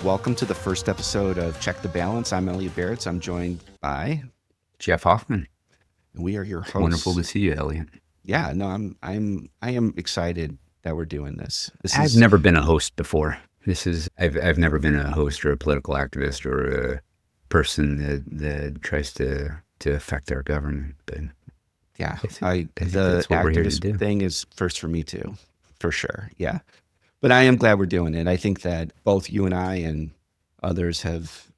Welcome to the first episode of Check the Balance. I'm Elliot Barrett. I'm joined by Jeff Hoffman. We are your It's hosts. wonderful to see you, Elliot. Yeah, no, I am excited that we're doing this. I've never been a host before. I've never been a host or a political activist or a person that tries to affect our government. But yeah, I think the that's what we're here to do. activist thing is first for me too, for sure. Yeah, but I am glad we're doing it. I think that both you and I and others have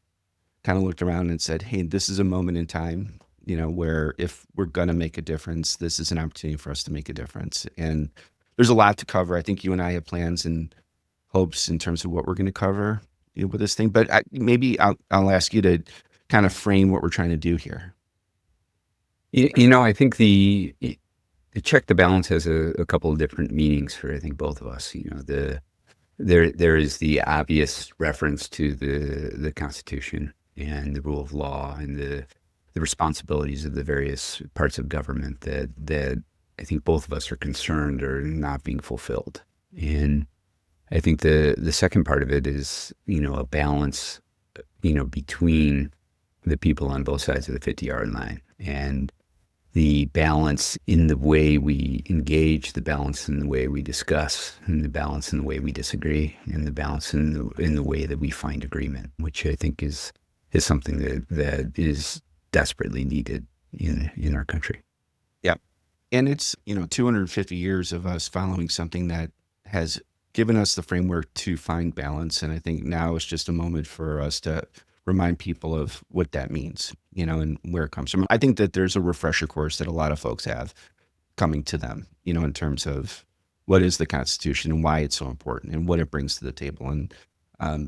kind of looked around and said, "Hey, this is a moment in time." Where if we're going to make a difference, this is an opportunity for us to make a difference. And there's a lot to cover. I think you and I have plans and hopes in terms of what we're going to cover with this thing. But maybe I'll ask you to kind of frame what we're trying to do here. I think the check the balance has a couple of different meanings for, I think, both of us. There is the obvious reference to the Constitution and the rule of law and the responsibilities of the various parts of government that I think both of us are concerned are not being fulfilled. And I think the second part of it is, a balance, between the people on both sides of the 50-yard line, and the balance in the way we engage, the balance in the way we discuss, and the balance in the way we disagree, and the balance in the way that we find agreement, which I think is something that is desperately needed in our country. Yeah. And it's, 250 years of us following something that has given us the framework to find balance. And I think now it's just a moment for us to remind people of what that means, and where it comes from. I think that there's a refresher course that a lot of folks have coming to them, in terms of what is the Constitution and why it's so important and what it brings to the table. And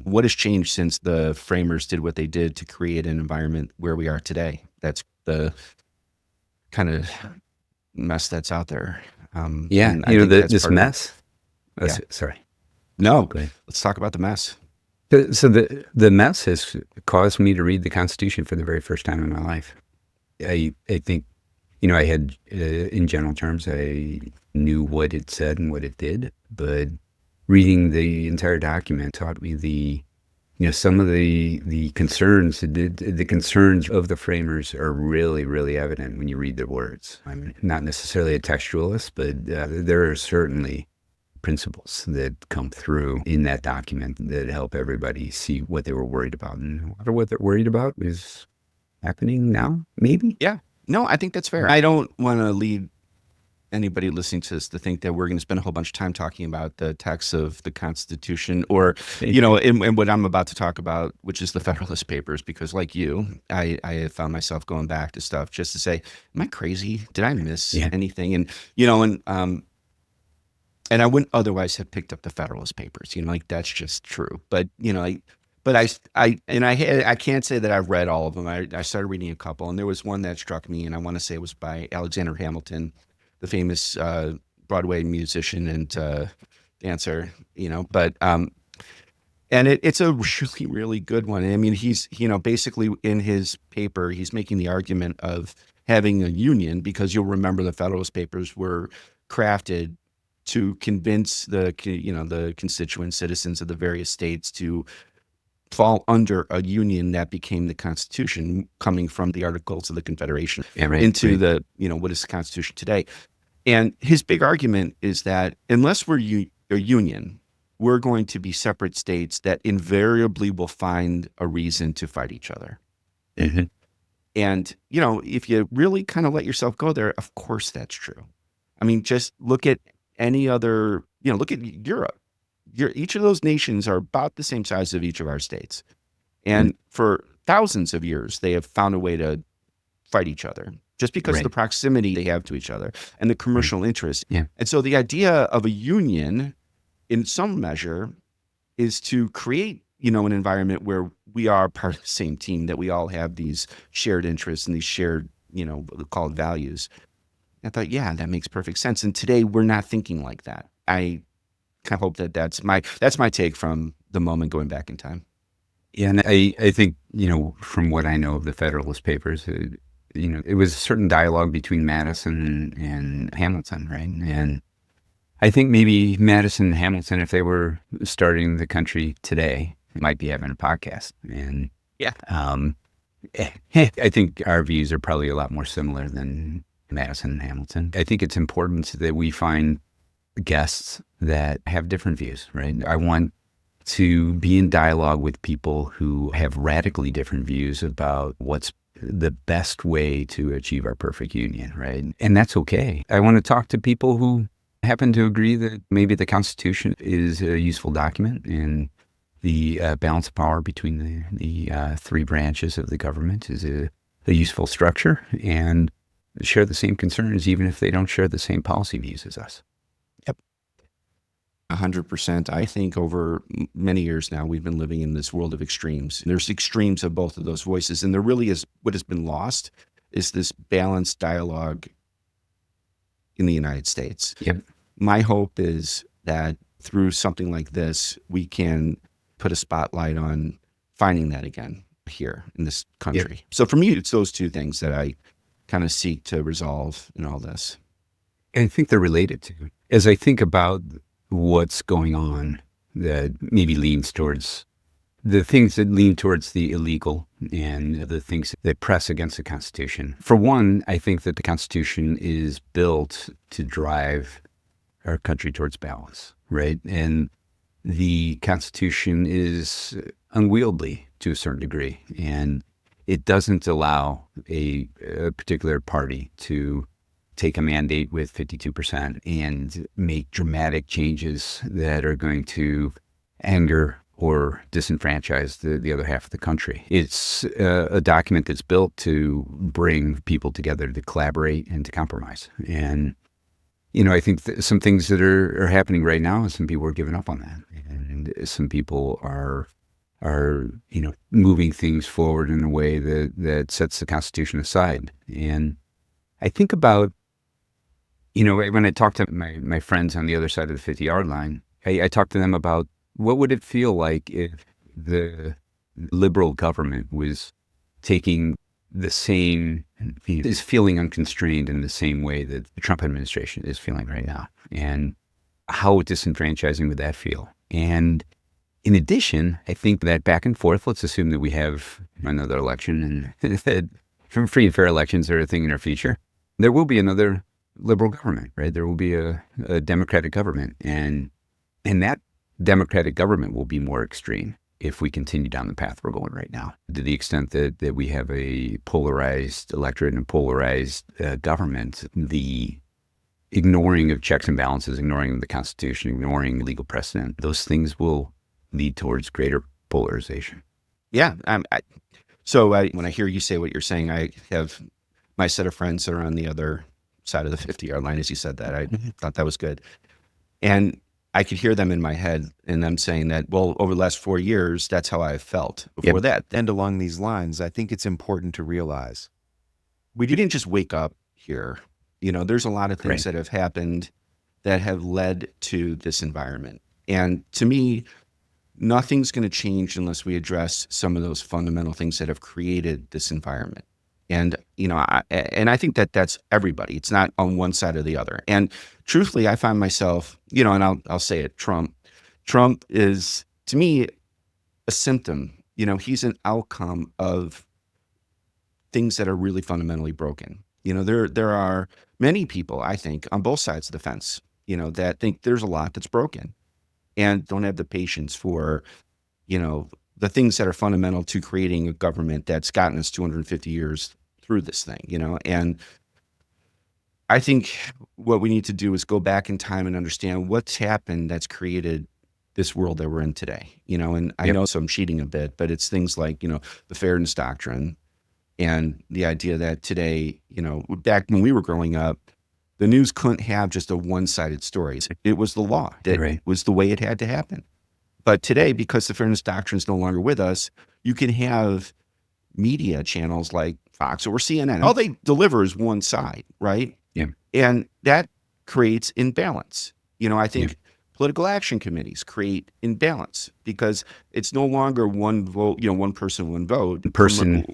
what has changed since the framers did what they did to create an environment where we are today? That's the kind of mess that's out there. This mess. Yeah. Sorry. No, let's talk about the mess. So the mess has caused me to read the Constitution for the very first time in my life. I think, I had, in general terms, I knew what it said and what it did, but reading the entire document taught me some of the concerns. The concerns of the framers are really, really evident when you read the words. I'm not necessarily a textualist, but there are certainly principles that come through in that document that help everybody see what they were worried about. And a lot of what they're worried about is happening now, maybe? Yeah. No, I think that's fair. I don't want to lead anybody listening to this to think that we're going to spend a whole bunch of time talking about the text of the Constitution or, in what I'm about to talk about, which is the Federalist Papers, because like you, I have found myself going back to stuff just to say, am I crazy? Did I miss anything? And, and I wouldn't otherwise have picked up the Federalist Papers, that's just true. But, I can't say that I've read all of them. I started reading a couple, and there was one that struck me, and I want to say it was by Alexander Hamilton, the famous Broadway musician and dancer, and it's a really, really good one. I mean, he's, basically in his paper, he's making the argument of having a union, because you'll remember the Federalist Papers were crafted to convince the constituent citizens of the various states to fall under a union that became the Constitution, coming from the Articles of the Confederation into the, what is the Constitution today. And his big argument is that unless we're a union, we're going to be separate states that invariably will find a reason to fight each other. Mm-hmm. And, if you really kind of let yourself go there, of course that's true. I mean, just look at any other, look at Europe. Each of those nations are about the same size of each of our states. And for thousands of years, they have found a way to fight each other just because of the proximity they have to each other and the commercial interest. Yeah. And so the idea of a union, in some measure, is to create, an environment where we are part of the same team, that we all have these shared interests and these shared, called values. I thought, yeah, that makes perfect sense. And today we're not thinking like that. I kind of hope that's my take from the moment going back in time. Yeah, and I think, from what I know of the Federalist Papers, it was a certain dialogue between Madison and Hamilton, right? And I think maybe Madison and Hamilton, if they were starting the country today, might be having a podcast. And Yeah. I think our views are probably a lot more similar than Madison and Hamilton. I think it's important that we find guests that have different views, right? I want to be in dialogue with people who have radically different views about what's the best way to achieve our perfect union, right? And that's okay. I want to talk to people who happen to agree that maybe the Constitution is a useful document and the balance of power between the three branches of the government is a useful structure, and share the same concerns even if they don't share the same policy views as us. 100%. I think over many years now, we've been living in this world of extremes. There's extremes of both of those voices. And there really is, what has been lost is this balanced dialogue in the United States. Yep. My hope is that through something like this, we can put a spotlight on finding that again here in this country. Yep. So for me, it's those two things that I kind of seek to resolve in all this. And I think they're related to. As I think about what's going on that maybe leans towards the things that lean towards the illegal and the things that press against the Constitution. For one, I think that the Constitution is built to drive our country towards balance, right? And the Constitution is unwieldy to a certain degree, and it doesn't allow a particular party to take a mandate with 52% and make dramatic changes that are going to anger or disenfranchise the other half of the country. It's a document that's built to bring people together to collaborate and to compromise. And, I think some things that are happening right now, some people are giving up on that. And some people are moving things forward in a way that sets the Constitution aside. And I think about, when I talk to my friends on the other side of the 50-yard line, I talk to them about what would it feel like if the liberal government was taking the same, is feeling unconstrained in the same way that the Trump administration is feeling right now. And how disenfranchising would that feel? And in addition, I think that back and forth, let's assume that we have another election and that free and fair elections are a thing in our future. There will be another liberal government, right? There will be a democratic government, and that democratic government will be more extreme if we continue down the path we're going right now. To the extent that we have a polarized electorate and a polarized government, the ignoring of checks and balances, ignoring the Constitution, ignoring legal precedent, those things will lead towards greater polarization. Yeah. So when I hear you say what you're saying, I have my set of friends that are on the other side of the 50-yard line, as you said that. I thought that was good. And I could hear them in my head and them saying that, well, over the last 4 years, that's how I've felt before that. And along these lines, I think it's important to realize We didn't just wake up here. There's a lot of things that have happened that have led to this environment. And to me, nothing's going to change unless we address some of those fundamental things that have created this environment. And, I think that that's everybody. It's not on one side or the other. And truthfully, I find myself, and I'll say it, Trump is, to me, a symptom. He's an outcome of things that are really fundamentally broken. There are many people, I think, on both sides of the fence, that think there's a lot that's broken and don't have the patience for, the things that are fundamental to creating a government that's gotten us 250 years through this thing, and I think what we need to do is go back in time and understand what's happened that's created this world that we're in today, and I know, so I'm cheating a bit, but it's things like, the fairness doctrine and the idea that today, back when we were growing up, the news couldn't have just a one-sided story. It was the law that was the way it had to happen. But today, because the fairness doctrine is no longer with us, you can have media channels like Fox or CNN. All they deliver is one side, right? Yeah. And that creates imbalance. I think political action committees create imbalance because it's no longer one vote, one person, one vote.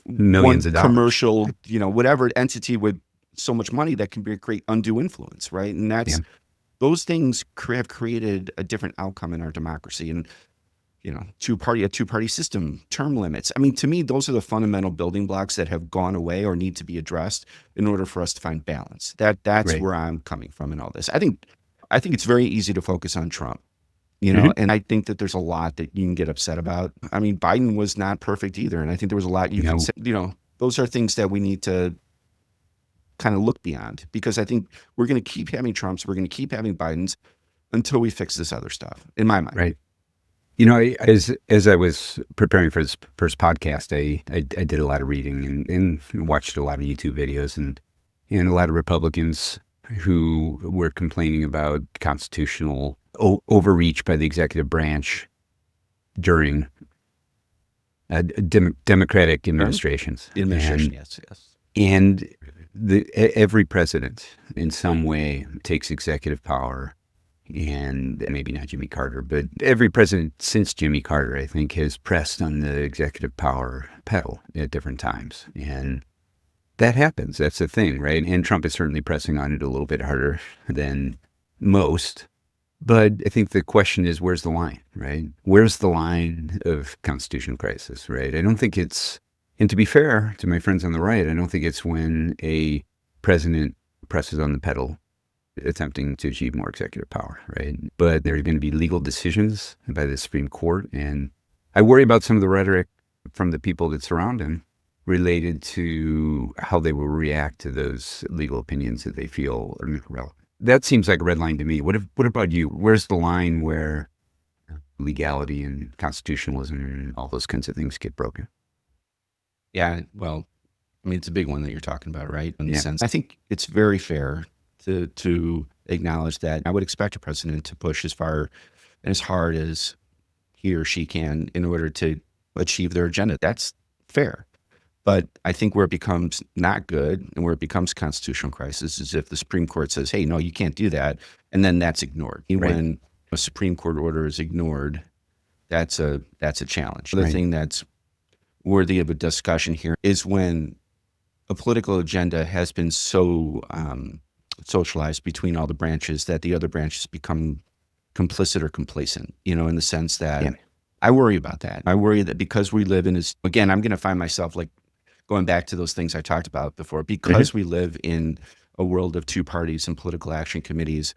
Millions of dollars. Commercial, whatever entity with so much money that can create undue influence, right? And that's those things have created a different outcome in our democracy. And a two-party system, term limits. I mean, to me, those are the fundamental building blocks that have gone away or need to be addressed in order for us to find balance. That's Right. where I'm coming from in all this. I think it's very easy to focus on Trump, Mhm. and I think that there's a lot that you can get upset about. I mean, Biden was not perfect either, and I think there was a lot you can No. say. Those are things that we need to kind of look beyond, because I think we're going to keep having Trumps, we're going to keep having Bidens until we fix this other stuff, in my mind. Right. As I was preparing for this first podcast, I did a lot of reading and watched a lot of YouTube videos and a lot of Republicans who were complaining about constitutional overreach by the executive branch during Democratic administrations. Administration, And, yes. and every president in some way takes executive power. And maybe not Jimmy Carter, but every president since Jimmy Carter, I think, has pressed on the executive power pedal at different times. And that happens. That's the thing, right? And Trump is certainly pressing on it a little bit harder than most. But I think the question is, where's the line, right? Where's the line of constitutional crisis, right? I don't think it's, and to be fair to my friends on the right, I don't think it's when a president presses on the pedal attempting to achieve more executive power, right? But there are going to be legal decisions by the Supreme Court. And I worry about some of the rhetoric from the people that surround him related to how they will react to those legal opinions that they feel are relevant. That seems like a red line to me. What about you? Where's the line where legality and constitutionalism and all those kinds of things get broken? Yeah, well, I mean, it's a big one that you're talking about, right? In the Yeah. sense, I think it's very fair to acknowledge that I would expect a president to push as far and as hard as he or she can in order to achieve their agenda. That's fair. But I think where it becomes not good and where it becomes constitutional crisis is if the Supreme Court says, hey, no, you can't do that. And then that's ignored. Right. When a Supreme Court order is ignored, that's a challenge. The Right. thing that's worthy of a discussion here is when a political agenda has been so socialized between all the branches that the other branches become complicit or complacent, in the sense that Yeah. I worry about that. I worry that because we live in this, again, I'm going to find myself like going back to those things I talked about before, because we live in a world of two parties and political action committees,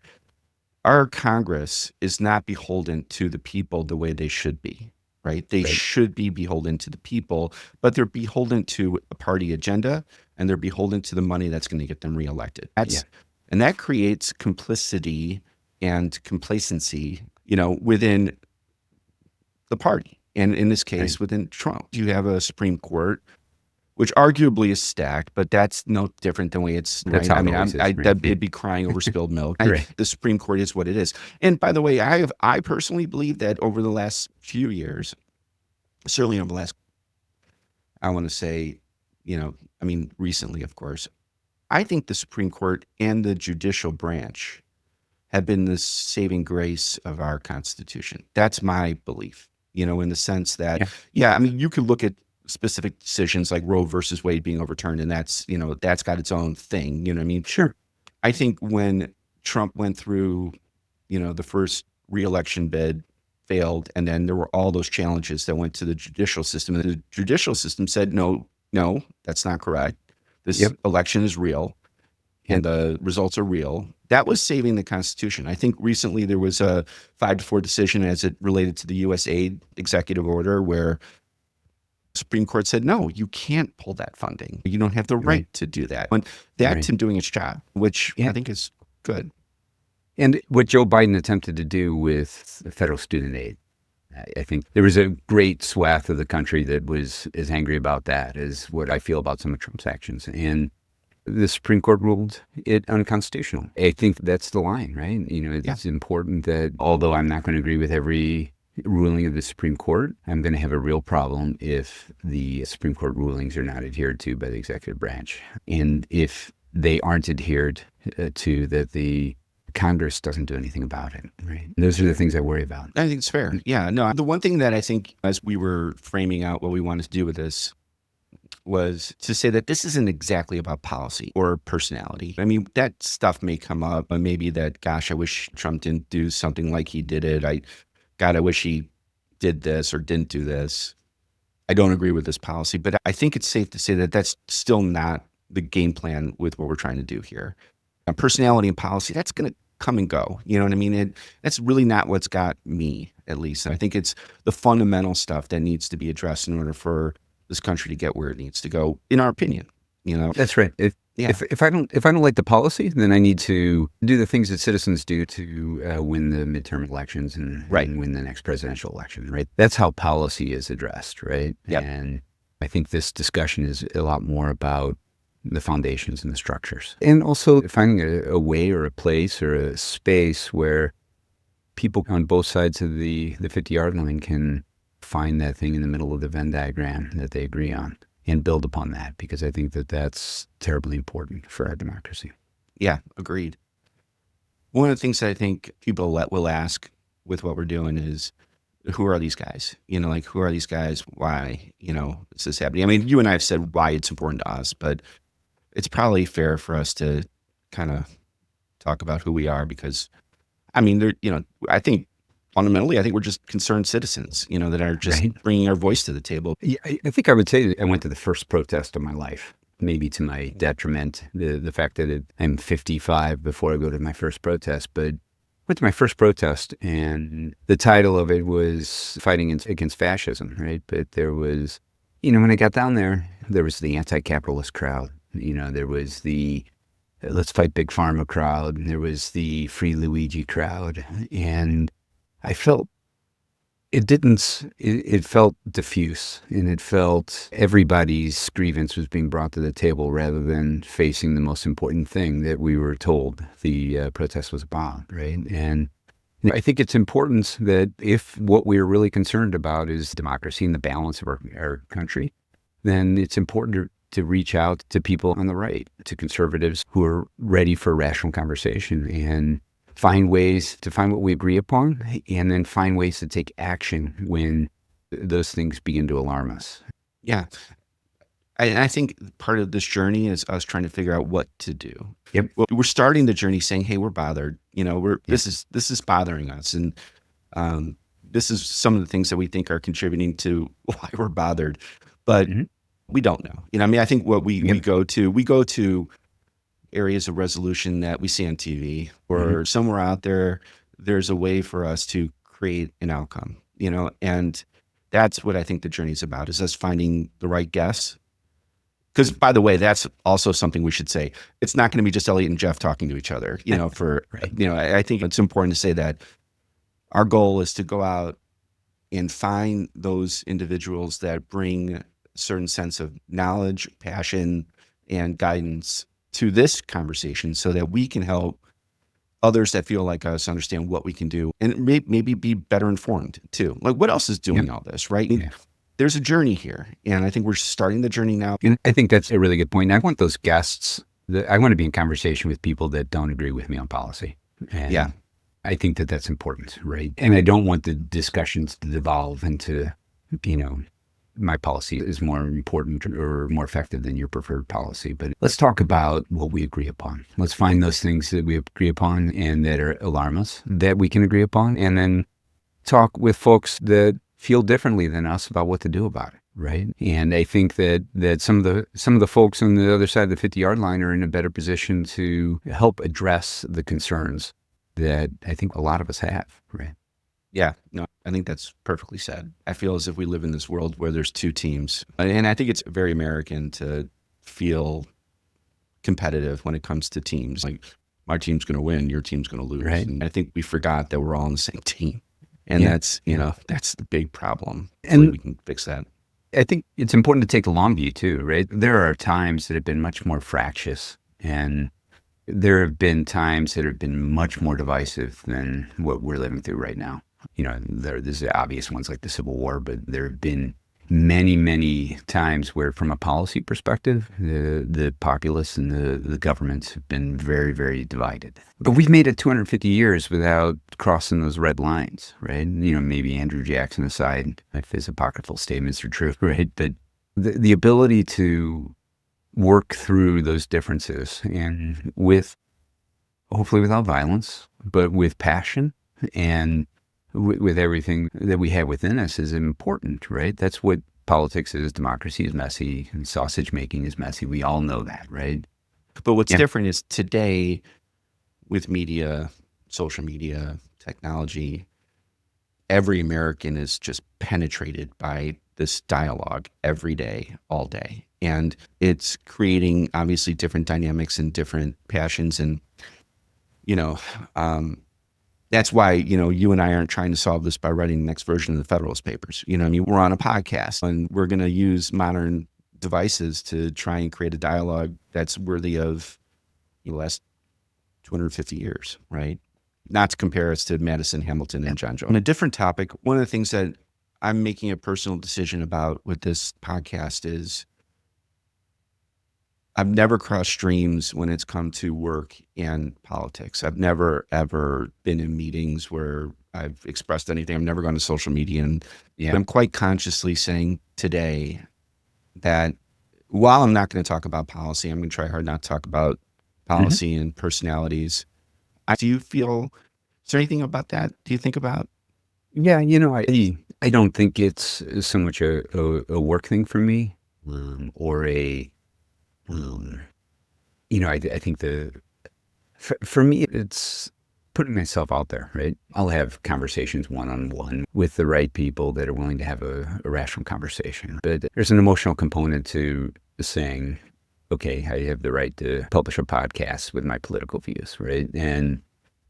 our Congress is not beholden to the people the way they should be, right? They should be beholden to the people, but they're beholden to a party agenda and they're beholden to the money that's going to get them reelected. And that creates complicity and complacency, within the party. And in this case, within Trump, you have a Supreme Court, which arguably is stacked, but that's no different than the way it's. That's right? how I mean, it always is, right? it'd be crying over spilled milk. Right. The Supreme Court is what it is. And by the way, I personally believe that over the last few years, certainly over the last, I want to say, recently, of course, I think the Supreme Court and the judicial branch have been the saving grace of our Constitution. That's my belief, in the sense that, you could look at specific decisions like Roe versus Wade being overturned, and that's got its own thing. You know what I mean? Sure. I think when Trump went through, the first reelection bid failed, and then there were all those challenges that went to the judicial system, and the judicial system said, no, that's not correct. This election is real, and the results are real. That was saving the Constitution. I think recently there was a 5-4 decision as it related to the U.S. aid executive order where the Supreme Court said, no, you can't pull that funding. You don't have the right to do that. And that's him doing its job, which I think is good. And what Joe Biden attempted to do with federal student aid, I think there was a great swath of the country that was as angry about that as what I feel about some of Trump's actions. And the Supreme Court ruled it unconstitutional. I think that's the line, right? It's important that although I'm not going to agree with every ruling of the Supreme Court, I'm going to have a real problem if the Supreme Court rulings are not adhered to by the executive branch. And if they aren't adhered to, that the Congress doesn't do anything about it, right? Those are the things I worry about. I think it's fair. Yeah, no, the one thing that I think as we were framing out what we wanted to do with this was to say that this isn't exactly about policy or personality. I mean, that stuff may come up, but maybe that, gosh, I wish Trump didn't do something like he did it. I wish he did this or didn't do this. I don't agree with this policy, but I think it's safe to say that that's still not the game plan with what we're trying to do here. Personality and policy, that's going to come and go. You know what I mean? That's really not what's got me, at least. I think it's the fundamental stuff that needs to be addressed in order for this country to get where it needs to go, in our opinion. You know, That's right. If I don't like the policy, then I need to do the things that citizens do to win the midterm elections and win the next presidential election. Right. That's how policy is addressed. Right. Yep. And I think this discussion is a lot more about the foundations and the structures, and also finding a way or a place or a space where people on both sides of the 50-yard line can find that thing in the middle of the Venn diagram that they agree on and build upon that, because I think that that's terribly important for our democracy. Yeah, agreed. One of the things that I think people will ask with what we're doing is, who are these guys? You know, like, who are these guys? Why, is this happening? I mean, you and I have said why it's important to us, but it's probably fair for us to kind of talk about who we are, because, I mean, I think fundamentally, I think we're just concerned citizens, that are just bringing our voice to the table. Yeah, I think I would say that I went to the first protest of my life, maybe to my detriment, the fact that I'm 55 before I go to my first protest, but I went to my first protest, and the title of it was Fighting Against Fascism, right? But there was, when I got down there was the anti-capitalist crowd. There was the Let's Fight Big Pharma crowd. There was the Free Luigi crowd. And I felt it felt diffuse, and it felt everybody's grievance was being brought to the table rather than facing the most important thing that we were told the protest was about, right? And I think it's important that if what we're really concerned about is democracy and the balance of our country, then it's important to reach out to people on the right, to conservatives who are ready for rational conversation, and find ways to find what we agree upon, and then find ways to take action when those things begin to alarm us. Yeah. I think part of this journey is us trying to figure out what to do. Yep. Well, we're starting the journey saying, hey, we're bothered. This is bothering us. And this is some of the things that we think are contributing to why we're bothered. But we don't know. I think what we go to areas of resolution that we see on TV or somewhere out there, there's a way for us to create an outcome, and that's what I think the journey is about, is us finding the right guests. Because, by the way, that's also something we should say. It's not going to be just Elliot and Jeff talking to each other, I think it's important to say that our goal is to go out and find those individuals that bring a certain sense of knowledge, passion, and guidance to this conversation, so that we can help others that feel like us understand what we can do, and maybe be better informed too. Like, what else is doing all this, right? Yeah. There's a journey here, and I think we're starting the journey now. And I think that's a really good point. I want those guests, I want to be in conversation with people that don't agree with me on policy. And I think that that's important, right? And I don't want the discussions to devolve into, my policy is more important or more effective than your preferred policy. But let's talk about what we agree upon. Let's find those things that we agree upon and that alarm us, that we can agree upon, and then talk with folks that feel differently than us about what to do about it, right? And I think that some of the folks on the other side of the 50-yard line are in a better position to help address the concerns that I think a lot of us have, right? Yeah, no, I think that's perfectly said. I feel as if we live in this world where there's two teams. And I think it's very American to feel competitive when it comes to teams. Like, my team's going to win, your team's going to lose. Right. And I think we forgot that we're all on the same team. And that's the big problem. And we can fix that. I think it's important to take the long view too, right? There are times that have been much more fractious, and there have been times that have been much more divisive than what we're living through right now. There's the obvious ones like the Civil War, but there have been many, many times where, from a policy perspective, the populace and the governments have been very, very divided. But we've made it 250 years without crossing those red lines, right? Maybe Andrew Jackson aside, if his apocryphal statements are true, right? But the ability to work through those differences, and hopefully without violence, but with passion and with everything that we have within us is important, right? That's what politics is. Democracy is messy, and sausage making is messy. We all know that, right? But what's Yeah. different is today with media, social media, technology, every American is just penetrated by this dialogue every day, all day. And it's creating obviously different dynamics and different passions. And, you know, that's why, you and I aren't trying to solve this by writing the next version of the Federalist Papers. I mean, we're on a podcast and we're going to use modern devices to try and create a dialogue that's worthy of the last 250 years, right? Not to compare us to Madison, Hamilton, and John Jones. On a different topic, one of the things that I'm making a personal decision about with this podcast is I've never crossed streams when it's come to work and politics. I've never, ever been in meetings where I've expressed anything. I've never gone to social media. But I'm quite consciously saying today that while I'm not going to talk about policy, I'm going to try hard not to talk about policy and personalities. Do you feel, is there anything about that? Do you think about? Yeah, I don't think it's so much a work thing for me, or a, I think for me, it's putting myself out there, right? I'll have conversations one-on-one with the right people that are willing to have a rational conversation. But there's an emotional component to saying, okay, I have the right to publish a podcast with my political views, right? And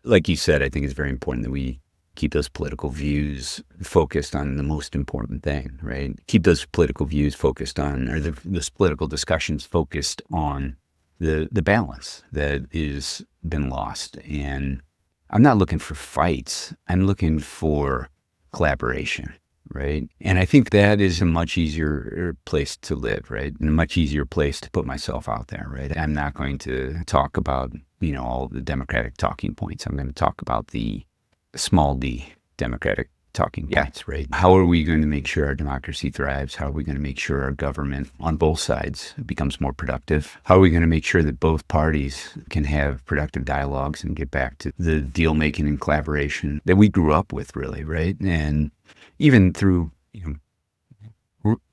like you said, I think it's very important that we keep those political views focused on the most important thing, right? Keep those political views focused on, or those political discussions focused on the balance that is been lost. And I'm not looking for fights. I'm looking for collaboration, right? And I think that is a much easier place to live, right? And a much easier place to put myself out there, right? I'm not going to talk about, all the Democratic talking points. I'm going to talk about the small d Democratic talking points, right? How are we going to make sure our democracy thrives? How are we going to make sure our government on both sides becomes more productive? How are we going to make sure that both parties can have productive dialogues and get back to the deal making and collaboration that we grew up with, really, right? And even through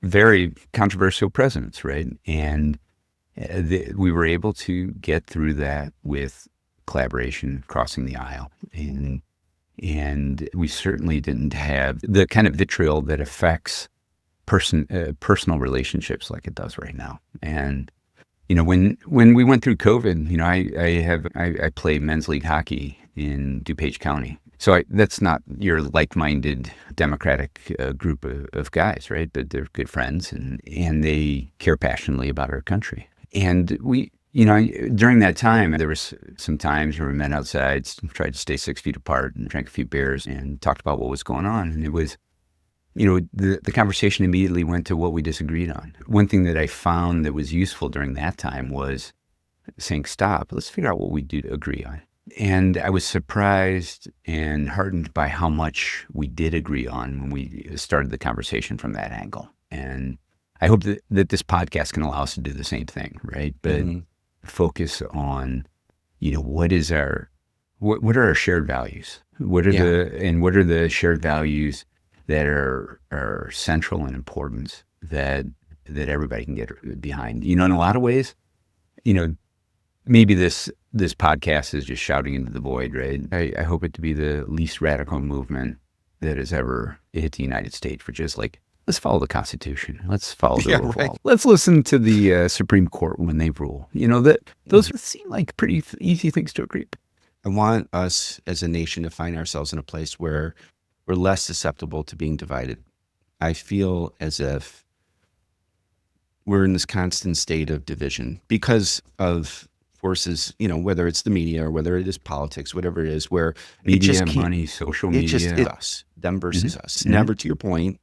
very controversial presidents, right? And we were able to get through that with collaboration, crossing the aisle, and we certainly didn't have the kind of vitriol that affects personal relationships like it does right now. And when we went through COVID, I play men's league hockey in DuPage County. So that's not your like-minded Democratic group of guys, right? But they're good friends, and they care passionately about our country. And we, during that time, there was some times where we met outside, tried to stay 6 feet apart, and drank a few beers and talked about what was going on. And it was, the conversation immediately went to what we disagreed on. One thing that I found that was useful during that time was saying, stop, let's figure out what we do agree on. And I was surprised and heartened by how much we did agree on when we started the conversation from that angle. And I hope that this podcast can allow us to do the same thing, right? But focus on, what are our shared values? What are the shared values that are central and important that everybody can get behind? In a lot of ways, maybe this podcast is just shouting into the void, right? I hope it to be the least radical movement that has ever hit the United States, for just like, let's follow the Constitution. Let's follow the rule of law. Let's listen to the Supreme Court when they rule. Those seem like pretty easy things to agree. I want us as a nation to find ourselves in a place where we're less susceptible to being divided. I feel as if we're in this constant state of division because of forces, whether it's the media or whether it is politics, whatever it is, where media, money, social media. It's us, them versus us. Never, to your point,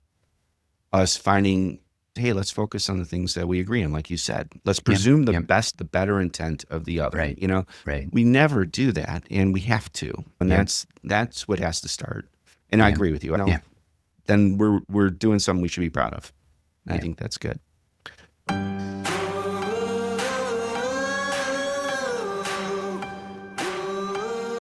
us finding, hey, let's focus on the things that we agree on, like you said. Let's presume the best, the better intent of the other. Right. Right. We never do that, and we have to, and that's what has to start. And I agree with you. Then we're doing something we should be proud of. And I think that's good.